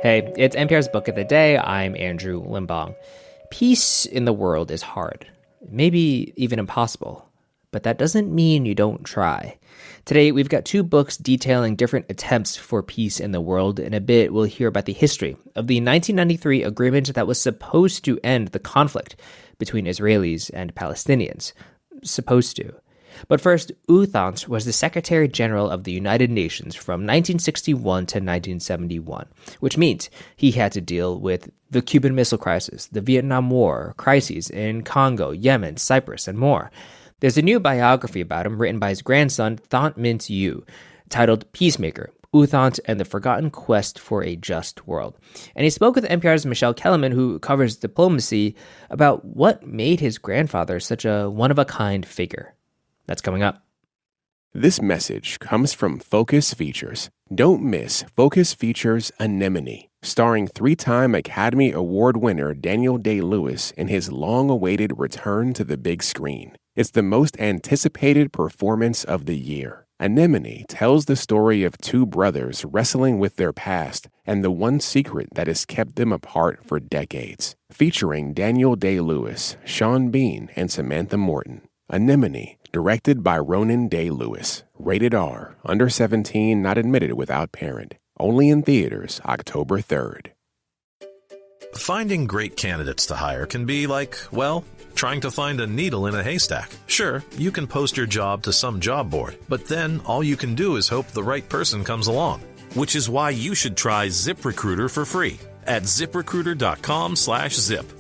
Hey, it's NPR's Book of the Day. I'm Andrew Limbong. Peace in the world is hard, maybe even impossible, but that doesn't mean you don't try. Today, we've got two books detailing different attempts for peace in the world. In a bit, we'll hear about the history of the 1993 agreement that was supposed to end the conflict between Israelis and Palestinians. Supposed to. But first, U Thant was the Secretary General of the United Nations from 1961 to 1971, which means he had to deal with the Cuban Missile Crisis, the Vietnam War, crises in Congo, Yemen, Cyprus, and more. There's a new biography about him written by his grandson, Thant Myint-U, titled Peacemaker, U Thant and the Forgotten Quest for a Just World. And he spoke with NPR's Michele Keleman, who covers diplomacy, about what made his grandfather such a one-of-a-kind figure. That's coming up. This message comes from Focus Features. Don't miss Focus Features Anemone, starring three-time Academy Award winner Daniel Day-Lewis in his long-awaited return to the big screen. It's the most anticipated performance of the year. Anemone tells the story of two brothers wrestling with their past and the one secret that has kept them apart for decades. Featuring Daniel Day-Lewis, Sean Bean, and Samantha Morton. Anemone, directed by Ronan Day-Lewis. Rated R, under 17, not admitted without parent. Only in theaters October 3rd. Finding great candidates to hire can be like, well, trying to find a needle in a haystack. Sure, you can post your job to some job board, but then all you can do is hope the right person comes along. Which is why you should try ZipRecruiter for free at ZipRecruiter.com/zip.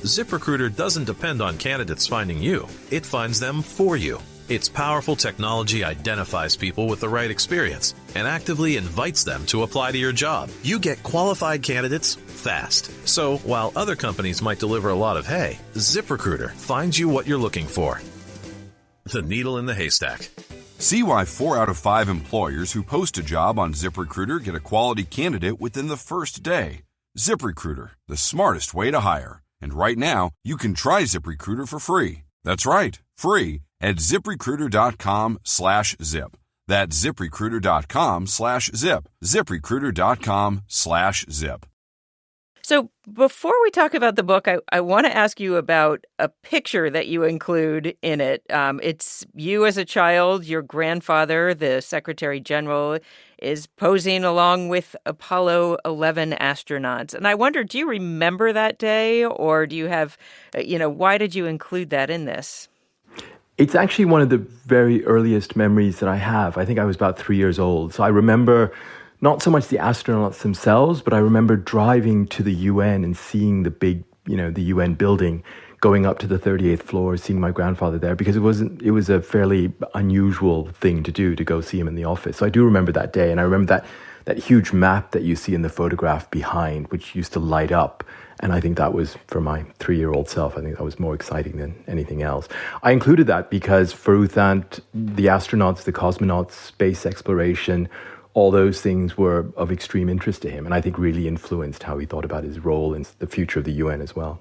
ZipRecruiter doesn't depend on candidates finding you. It finds them for you. Its powerful technology identifies people with the right experience and actively invites them to apply to your job. You get qualified candidates fast. So while other companies might deliver a lot of hay, ZipRecruiter finds you what you're looking for. The needle in the haystack. See why 4 out of 5 employers who post a job on ZipRecruiter get a quality candidate within the first day. ZipRecruiter, the smartest way to hire. And right now, you can try ZipRecruiter for free. That's right, free at ZipRecruiter.com/zip. That's ZipRecruiter.com/zip. ZipRecruiter.com/zip. So before we talk about the book, I want to ask you about a picture that you include in it. It's you as a child, your grandfather, the Secretary General, is posing along with Apollo 11 astronauts. And I wonder, do you remember that day, or do you have, why did you include that in this? It's actually one of the very earliest memories that I have. I think I was about 3 years old. So I remember not so much the astronauts themselves, but I remember driving to the UN and seeing the big, the UN building, going up to the 38th floor, seeing my grandfather there, because it was a fairly unusual thing to do, to go see him in the office. So I do remember that day. And I remember that huge map that you see in the photograph behind, which used to light up. And I think that was, for my 3-year-old self, I think that was more exciting than anything else. I included that because for U Thant, the astronauts, the cosmonauts, space exploration, all those things were of extreme interest to him, and I think really influenced how he thought about his role in the future of the UN as well.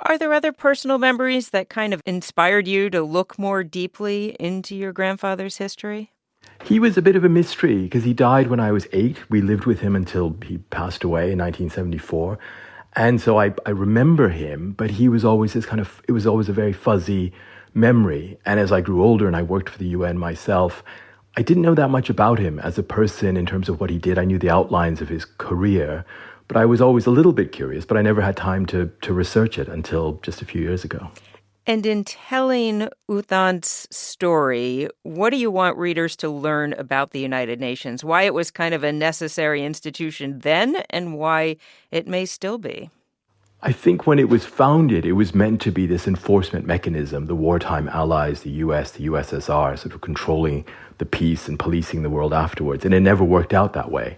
Are there other personal memories that kind of inspired you to look more deeply into your grandfather's history? He was a bit of a mystery because he died when I was 8. We lived with him until he passed away in 1974. And so I remember him, but he was always it was always a very fuzzy memory. And as I grew older and I worked for the UN myself, I didn't know that much about him as a person in terms of what he did. I knew the outlines of his career, but I was always a little bit curious, but I never had time to research it until just a few years ago. And in telling U Thant's story, what do you want readers to learn about the United Nations? Why it was kind of a necessary institution then, and why it may still be? I think when it was founded, it was meant to be this enforcement mechanism, the wartime allies, the US, the USSR, sort of controlling the peace and policing the world afterwards. And it never worked out that way.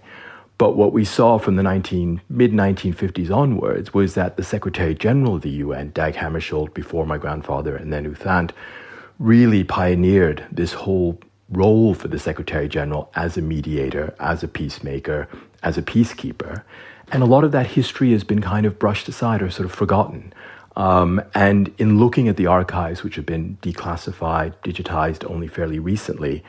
But what we saw from the mid-1950s onwards was that the Secretary General of the UN, Dag Hammarskjöld, before my grandfather, and then U Thant, really pioneered this whole role for the Secretary General as a mediator, as a peacemaker, as a peacekeeper. And a lot of that history has been kind of brushed aside or sort of forgotten. And in looking at the archives, which have been declassified, digitized only fairly recently,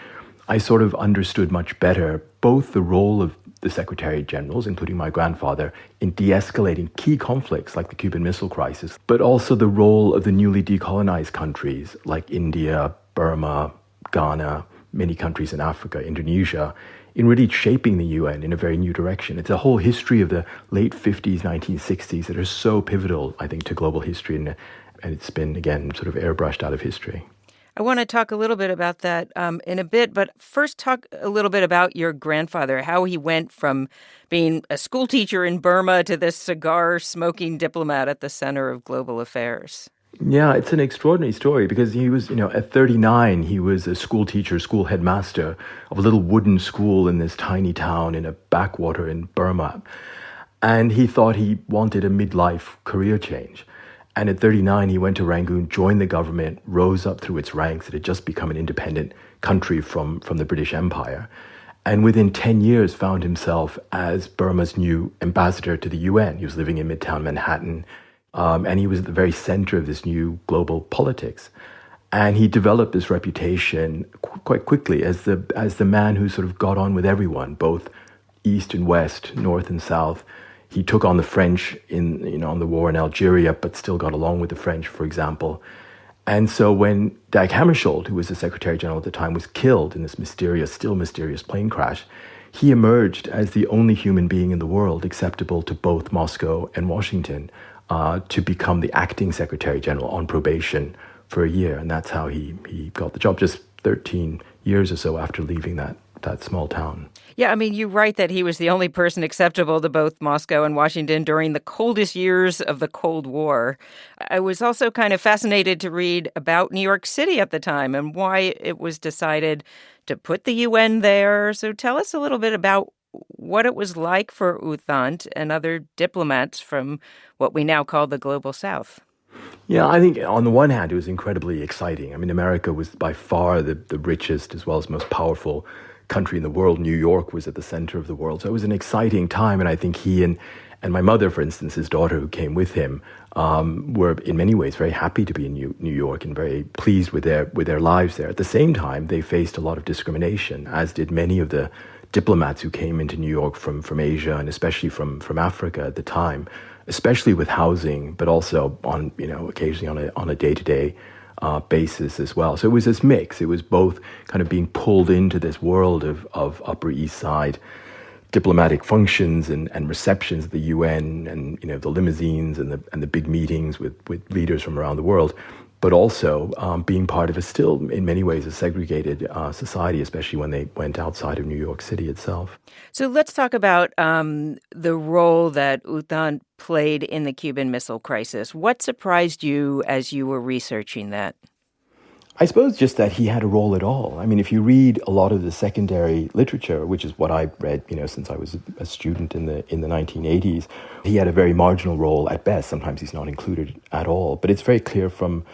I sort of understood much better both the role of the Secretary Generals, including my grandfather, in de-escalating key conflicts like the Cuban Missile Crisis, but also the role of the newly decolonized countries like India, Burma, Ghana, many countries in Africa, Indonesia, in really shaping the UN in a very new direction. It's a whole history of the late 50s, 1960s that are so pivotal, I think, to global history, and it's been, again, sort of airbrushed out of history. I want to talk a little bit about that in a bit, but first talk a little bit about your grandfather, how he went from being a school teacher in Burma to this cigar-smoking diplomat at the center of global affairs. Yeah, it's an extraordinary story because he was, at 39, he was a school teacher, school headmaster of a little wooden school in this tiny town in a backwater in Burma. And he thought he wanted a midlife career change. And at 39, he went to Rangoon, joined the government, rose up through its ranks. It had just become an independent country from the British Empire. And within 10 years, found himself as Burma's new ambassador to the UN. He was living in Midtown Manhattan. And he was at the very center of this new global politics. And he developed this reputation quite quickly as the man who sort of got on with everyone, both East and West, North and South. He took on the French on the war in Algeria, but still got along with the French, for example. And so when Dag Hammarskjöld, who was the Secretary General at the time, was killed in this still mysterious plane crash, he emerged as the only human being in the world acceptable to both Moscow and Washington to become the acting Secretary General on probation for a year. And that's how he got the job, just 13 years or so after leaving that small town. Yeah, I mean, you write that he was the only person acceptable to both Moscow and Washington during the coldest years of the Cold War. I was also kind of fascinated to read about New York City at the time and why it was decided to put the UN there. So tell us a little bit about what it was like for U Thant and other diplomats from what we now call the Global South. Yeah, I think on the one hand, it was incredibly exciting. I mean, America was by far the richest as well as most powerful country in the world. New York was at the center of the world. So it was an exciting time. And I think he and my mother, for instance, his daughter who came with him, were in many ways very happy to be in New York and very pleased with their lives there. At the same time, they faced a lot of discrimination, as did many of the diplomats who came into New York from Asia and especially from Africa at the time, especially with housing, but also on occasionally on a day-to-day basis as well. So it was this mix. It was both kind of being pulled into this world of Upper East Side diplomatic functions and receptions at the UN and the limousines and the big meetings with leaders from around the world, but also being part of still in many ways a segregated society, especially when they went outside of New York City itself. So let's talk about the role that U Thant played in the Cuban Missile Crisis. What surprised you as you were researching that? I suppose just that he had a role at all. I mean, if you read a lot of the secondary literature, which is what I read, since I was a student in the 1980s, he had a very marginal role at best. Sometimes he's not included at all. But it's very clear from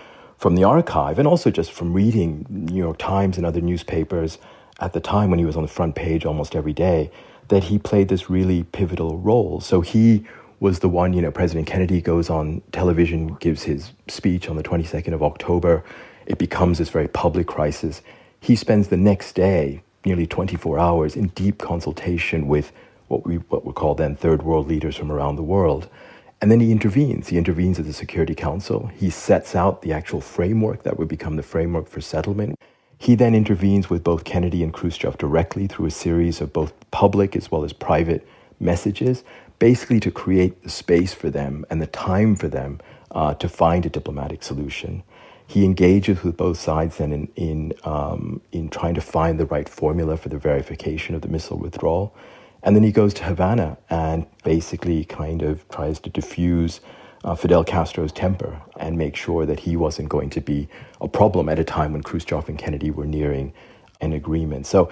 the archive and also just from reading New York Times and other newspapers at the time when he was on the front page almost every day, that he played this really pivotal role. So he was the one, President Kennedy goes on television, gives his speech on the 22nd of October. It becomes this very public crisis. He spends the next day, nearly 24 hours, in deep consultation with what we call then third world leaders from around the world. And then he intervenes. He intervenes at the Security Council. He sets out the actual framework that would become the framework for settlement. He then intervenes with both Kennedy and Khrushchev directly through a series of both public as well as private messages, basically to create the space for them and the time for them to find a diplomatic solution. He engages with both sides then in trying to find the right formula for the verification of the missile withdrawal. And then he goes to Havana and basically kind of tries to diffuse Fidel Castro's temper and make sure that he wasn't going to be a problem at a time when Khrushchev and Kennedy were nearing an agreement. So,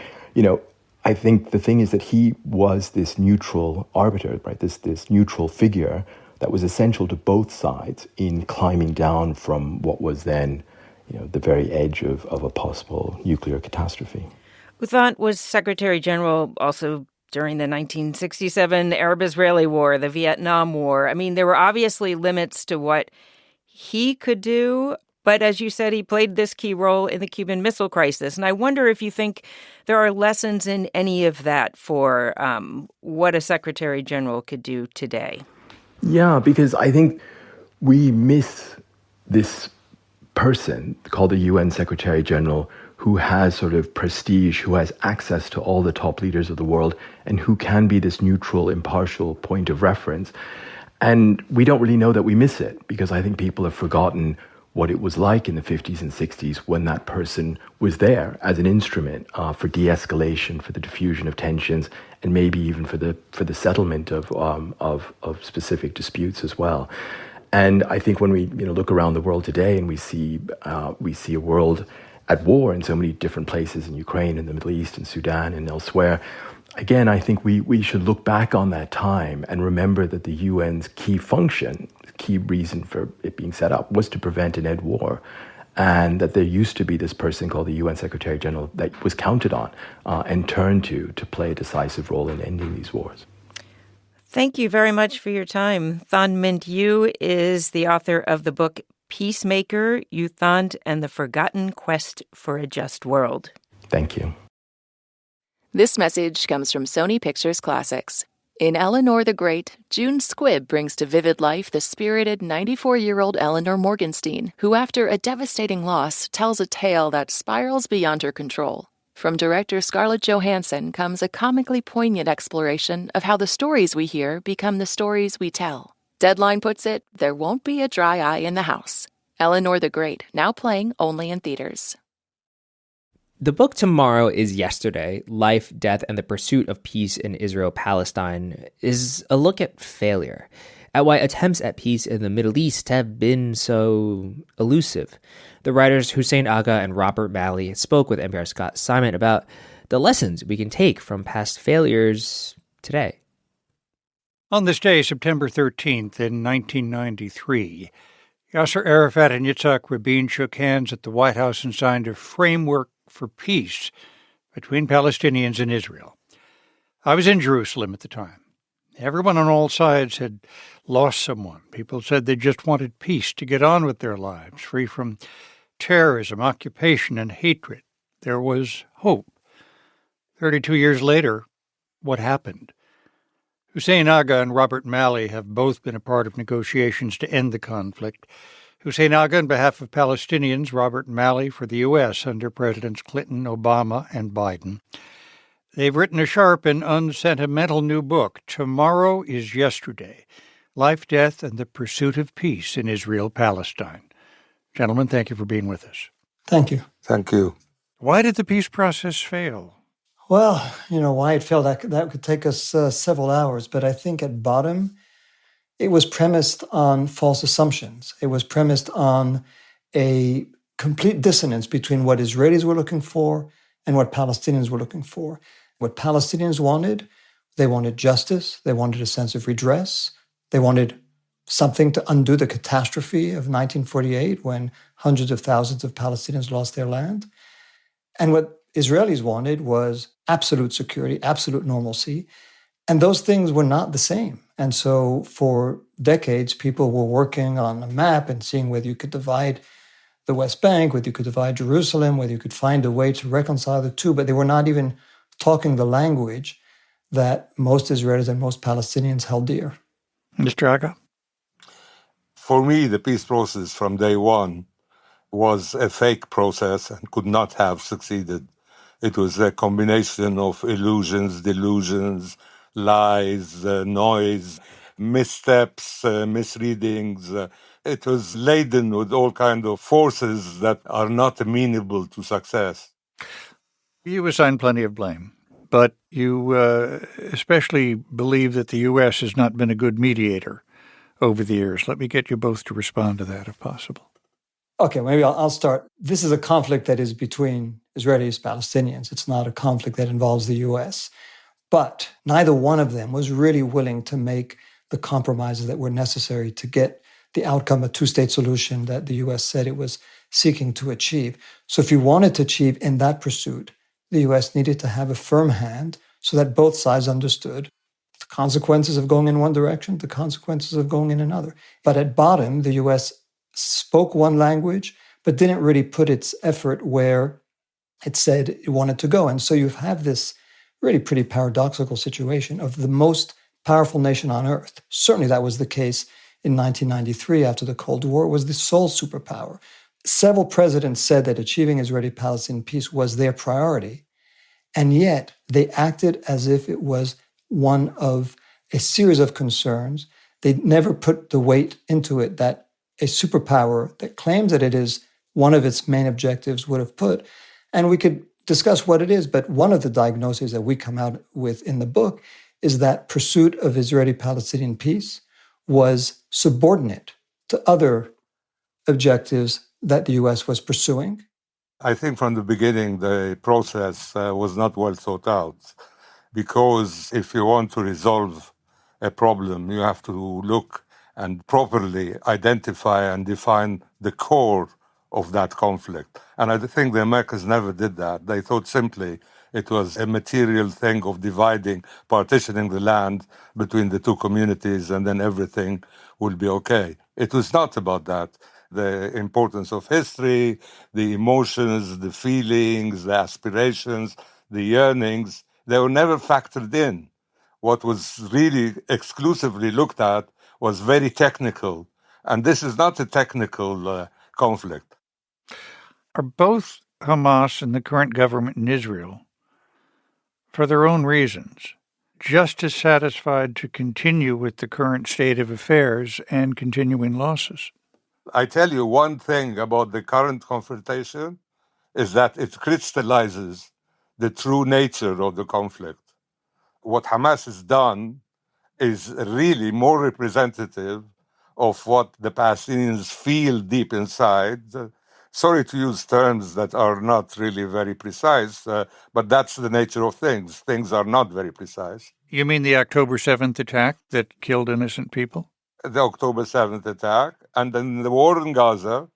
I think the thing is that he was this neutral arbiter, right? This neutral figure that was essential to both sides in climbing down from what was then, the very edge of a possible nuclear catastrophe. U Thant was Secretary General also during the 1967 Arab-Israeli War, the Vietnam War. I mean, there were obviously limits to what he could do. But as you said, he played this key role in the Cuban Missile Crisis. And I wonder if you think there are lessons in any of that for what a Secretary General could do today. Yeah, because I think we miss this person called the UN Secretary General who has sort of prestige, who has access to all the top leaders of the world, and who can be this neutral, impartial point of reference. And we don't really know that we miss it, because I think people have forgotten what it was like in the 50s and 60s when that person was there as an instrument for de-escalation, for the diffusion of tensions, and maybe even for the settlement of specific disputes as well. And I think when we look around the world today and we see a world at war in so many different places, in Ukraine, in the Middle East, in Sudan, and elsewhere, again, I think we should look back on that time and remember that the UN's key function, key reason for it being set up, was to prevent and end war. And that there used to be this person called the UN Secretary General that was counted on and turned to play a decisive role in ending these wars. Thank you very much for your time. Thant Myint-U is the author of the book Peacemaker, U Thant, and the Forgotten Quest for a Just World. Thank you. This message comes from Sony Pictures Classics. In Eleanor the Great, June Squibb brings to vivid life the spirited 94-year-old Eleanor Morgenstein, who after a devastating loss tells a tale that spirals beyond her control. From director Scarlett Johansson comes a comically poignant exploration of how the stories we hear become the stories we tell. Deadline puts it, there won't be a dry eye in the house. Eleanor the Great, now playing only in theaters. The book tomorrow is Yesterday, Life, Death, and the Pursuit of Peace in Israel, Palestine, is a look at failure, at why attempts at peace in the Middle East have been so elusive. The writers Hussein Agha and Robert Malley spoke with NPR's Scott Simon about the lessons we can take from past failures today. On this day, September 13th, in 1993, Yasser Arafat and Yitzhak Rabin shook hands at the White House and signed a framework for peace between Palestinians and Israel. I was in Jerusalem at the time. Everyone on all sides had lost someone. People said they just wanted peace to get on with their lives, free from terrorism, occupation, and hatred. There was hope. 32 years later, what happened? Hussein Agha and Robert Malley have both been a part of negotiations to end the conflict. Hussein Agha on behalf of Palestinians, Robert Malley for the U.S. under Presidents Clinton, Obama, and Biden. They've written a sharp and unsentimental new book, Tomorrow is Yesterday, Life, Death, and the Pursuit of Peace in Israel, Palestine. Gentlemen, thank you for being with us. Thank you. Thank you. Why did the peace process fail? Well, why it failed, that could take us several hours, but I think at bottom, it was premised on false assumptions. It was premised on a complete dissonance between what Israelis were looking for and what Palestinians were looking for. What Palestinians wanted, they wanted justice, they wanted a sense of redress, they wanted something to undo the catastrophe of 1948 when hundreds of thousands of Palestinians lost their land. And what Israelis wanted was absolute security, absolute normalcy. And those things were not the same. And so for decades, people were working on a map and seeing whether you could divide the West Bank, whether you could divide Jerusalem, whether you could find a way to reconcile the two, but they were not even talking the language that most Israelis and most Palestinians held dear. Mr. Agha? For me, the peace process from day one was a fake process and could not have succeeded. It was a combination of illusions, delusions, lies, noise, missteps, misreadings. It was laden with all kinds of forces that are not amenable to success. You assign plenty of blame, but you especially believe that the U.S. has not been a good mediator over the years. Let me get you both to respond to that, if possible. Okay, maybe I'll start. This is a conflict that is between Israelis and Palestinians. It's not a conflict that involves the U.S. But neither one of them was really willing to make the compromises that were necessary to get the outcome, a two-state solution that the U.S. said it was seeking to achieve. So if you wanted to achieve in that pursuit, the U.S. needed to have a firm hand so that both sides understood the consequences of going in one direction, the consequences of going in another. But at bottom, the U.S. spoke one language, but didn't really put its effort where it said it wanted to go. And so you have this really pretty paradoxical situation of the most powerful nation on earth. Certainly that was the case in 1993 after the Cold War. It was the sole superpower. Several presidents said that achieving Israeli-Palestinian peace was their priority, and yet they acted as if it was one of a series of concerns. They never put the weight into it that a superpower that claims that it is one of its main objectives would have put. And we could discuss what it is, but one of the diagnoses that we come out with in the book is that pursuit of Israeli-Palestinian peace was subordinate to other objectives that the U.S. was pursuing. I think from the beginning, the process was not well thought out, because if you want to resolve a problem, you have to look and properly identify and define the core of that conflict. And I think the Americans never did that. They thought simply it was a material thing of dividing, partitioning the land between the two communities, and then everything will be okay. It was not about that. The importance of history, the emotions, the feelings, the aspirations, the yearnings, they were never factored in. What was really exclusively looked at was very technical. And this is not a technical conflict. Are both Hamas and the current government in Israel, for their own reasons, just as satisfied to continue with the current state of affairs and continuing losses? I tell you one thing about the current confrontation is that it crystallizes the true nature of the conflict. What Hamas has done is really more representative of what the Palestinians feel deep inside. Sorry to use terms that are not really very precise, but that's the nature of things. Things are not very precise. You mean the October 7th attack that killed innocent people? The October 7th attack, and then the war in Gaza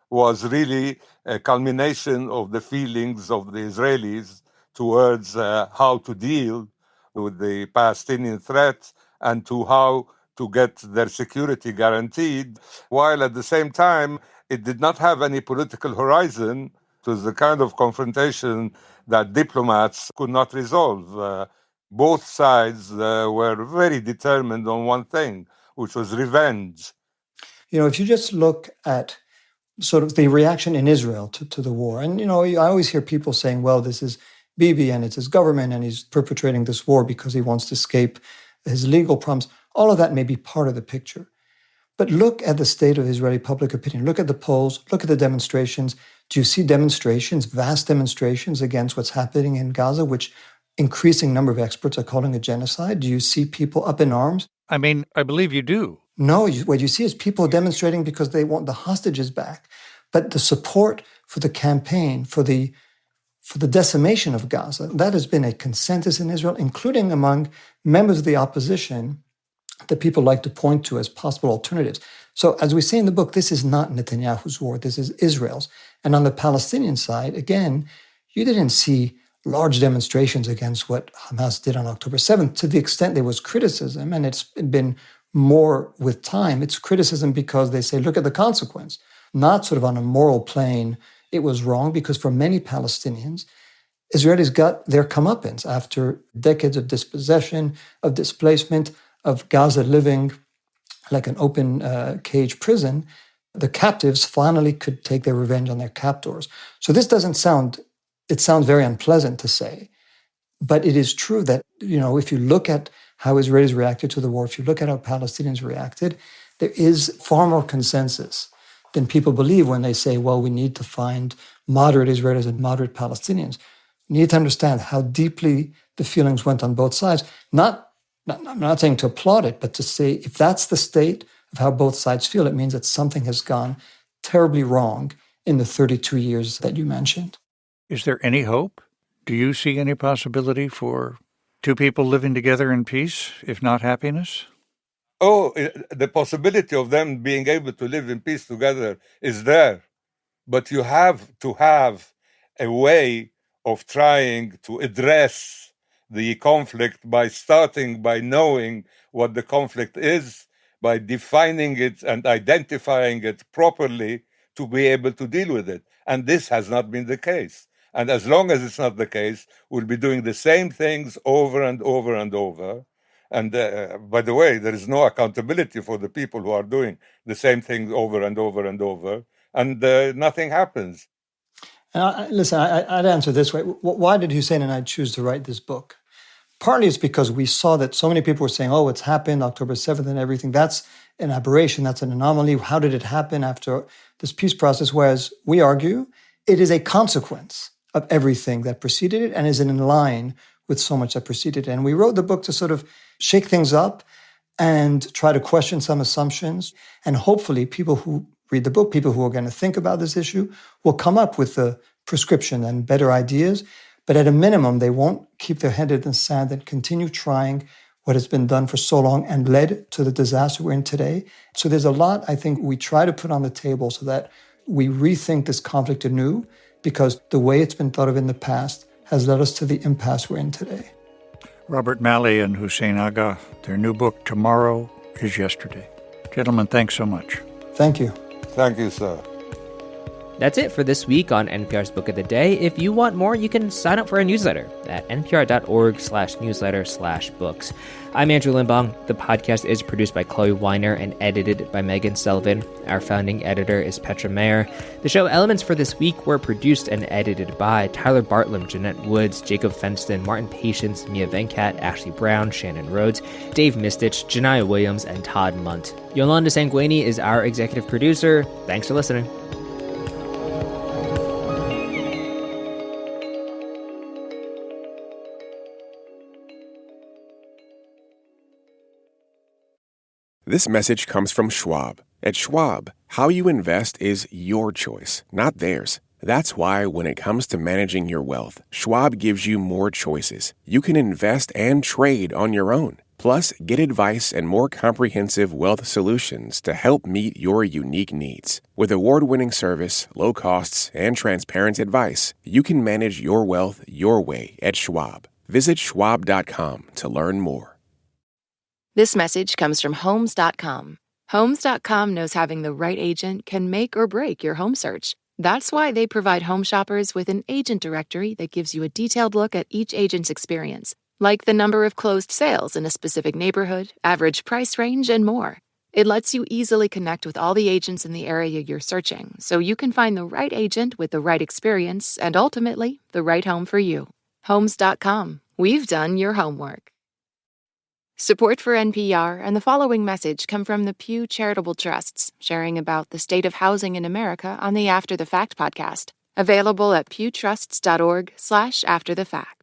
was really a culmination of the feelings of the Israelis towards how to deal with the Palestinian threat and to how to get their security guaranteed, while at the same time, it did not have any political horizon. It was the kind of confrontation that diplomats could not resolve. Both sides were very determined on one thing, which was revenge. You know, if you just look at sort of the reaction in Israel to the war, and, you know, I always hear people saying, well, this is Bibi and it's his government and he's perpetrating this war because he wants to escape his legal problems. All of that may be part of the picture. But look at the state of Israeli public opinion. Look at the polls. Look at the demonstrations. Do you see demonstrations, vast demonstrations against what's happening in Gaza, which increasing number of experts are calling a genocide? Do you see people up in arms? I mean, I believe you do. No, what you see is people demonstrating because they want the hostages back. But the support for the campaign, for the decimation of Gaza, that has been a consensus in Israel, including among members of the opposition that people like to point to as possible alternatives. So as we say in the book, this is not Netanyahu's war, this is Israel's. And on the Palestinian side, again, you didn't see large demonstrations against what Hamas did on October 7th. To the extent there was criticism, and it's been more with time, it's criticism because they say, look at the consequence. Not sort of on a moral plane, it was wrong, because for many Palestinians, Israelis got their comeuppance after decades of dispossession, of displacement, of Gaza living like an open cage prison. The captives finally could take their revenge on their captors. So this it sounds very unpleasant to say, but it is true that, you know, if you look at how Israelis reacted to the war, if you look at how Palestinians reacted, there is far more consensus than people believe when they say, well, we need to find moderate Israelis and moderate Palestinians. You need to understand how deeply the feelings went on both sides. I'm not saying to applaud it, but to say if that's the state of how both sides feel, it means that something has gone terribly wrong in the 32 years that you mentioned. Is there any hope? Do you see any possibility for two people living together in peace, if not happiness? Oh, the possibility of them being able to live in peace together is there. But you have to have a way of trying to address the conflict by starting by knowing what the conflict is, by defining it and identifying it properly to be able to deal with it. And this has not been the case. And as long as it's not the case, we'll be doing the same things over and over and over. And by the way, there is no accountability for the people who are doing the same things over and over and over, and nothing happens. Listen, I'd answer this way. Why did Hussein and I choose to write this book? Partly it's because we saw that so many people were saying, oh, it's happened October 7th and everything. That's an aberration. That's an anomaly. How did it happen after this peace process? Whereas we argue it is a consequence of everything that preceded it and is in line with so much that preceded it. And we wrote the book to sort of shake things up and try to question some assumptions. And hopefully people who read the book, people who are going to think about this issue, will come up with a prescription and better ideas. But at a minimum, they won't keep their head in the sand and continue trying what has been done for so long and led to the disaster we're in today. So there's a lot, I think, we try to put on the table so that we rethink this conflict anew, because the way it's been thought of in the past has led us to the impasse we're in today. Robert Malley and Hussein Agha, their new book, Tomorrow is Yesterday. Gentlemen, thanks so much. Thank you. Thank you, sir. That's it for this week on NPR's Book of the Day. If you want more, you can sign up for our newsletter at npr.org/newsletter/books. I'm Andrew Limbong. The podcast is produced by Chloe Weiner and edited by Megan Sullivan. Our founding editor is Petra Mayer. The show elements for this week were produced and edited by Tyler Bartlam, Jeanette Woods, Jacob Fenston, Martin Patience, Mia Venkat, Ashley Brown, Shannon Rhodes, Dave Mistich, Janiyah Williams, and Todd Munt. Yolanda Sanguini is our executive producer. Thanks for listening. This message comes from Schwab. At Schwab, how you invest is your choice, not theirs. That's why when it comes to managing your wealth, Schwab gives you more choices. You can invest and trade on your own. Plus, get advice and more comprehensive wealth solutions to help meet your unique needs. With award-winning service, low costs, and transparent advice, you can manage your wealth your way at Schwab. Visit schwab.com to learn more. This message comes from Homes.com. Homes.com knows having the right agent can make or break your home search. That's why they provide home shoppers with an agent directory that gives you a detailed look at each agent's experience, like the number of closed sales in a specific neighborhood, average price range, and more. It lets you easily connect with all the agents in the area you're searching, so you can find the right agent with the right experience and ultimately the right home for you. Homes.com. We've done your homework. Support for NPR and the following message come from the Pew Charitable Trusts, sharing about the state of housing in America on the After the Fact podcast, available at pewtrusts.org/afterthefact.